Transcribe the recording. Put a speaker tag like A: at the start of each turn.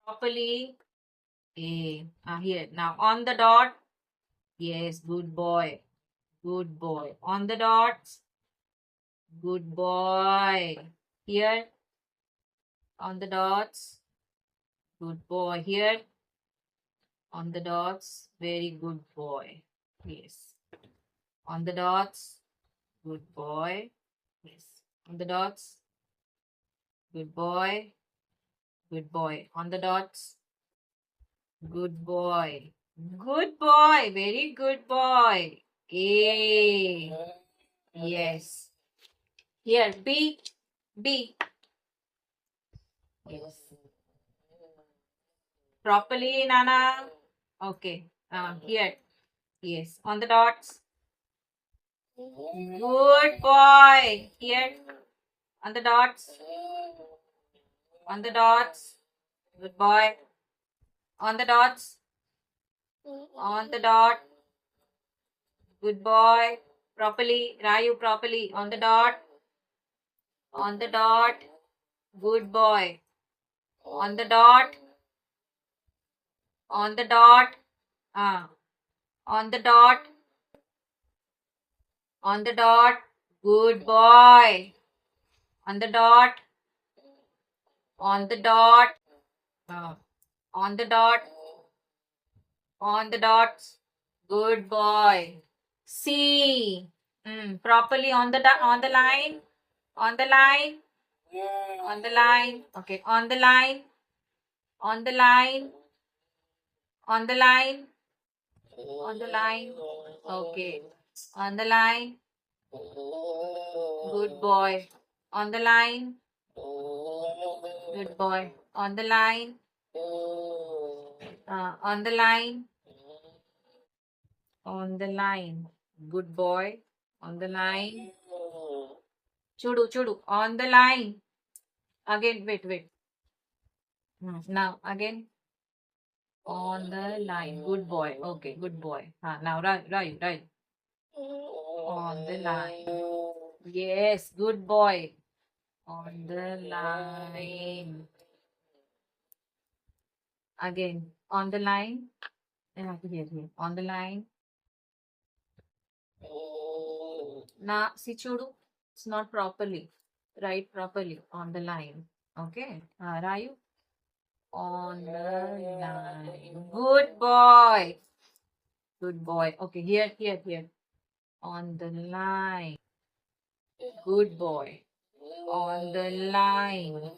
A: properly. A. Here. Now on the dot. Yes, good boy. Good boy. On the dots. Good boy. Here. On the dots. Good boy. Here. On the dots. Very good boy. Yes. On the dots. Good boy. Yes. On the dots. Good boy. Good boy. On the dots. Good boy. Good boy. Very good boy. A. Yes. Here. B. B. Yes. Properly, Nana. Okay. Here. Yes. On the dots. Good boy. Here. On the dots. On the dots. Good boy. On the dots. On the dot. Good boy. Properly. Rayu, properly. On the dot. On the dot. Good boy. On the dot. On the dot. On the dot. On the dot. Good boy. On the dot. On the dot. On the dot. On the dots. Good boy. C. Properly on the line. On the line. On the line. Okay. On the line. On the line. On the line. On the line. Okay. On the line. Good boy. On the line. Good boy. On the line. On the line. On the line. Good boy. On the line. Chudu. On the line. Again, wait. Now, again. On the line. Good boy. Okay, good boy. Now, right. On the line. Yes, good boy. On the line. Again, on the line. Here. On the line. Now, see, Chudu, it's not properly. Write properly on the line. Okay. Rayu. On the line. Good boy. Good boy. Okay, here. On the line. Good boy. On the line.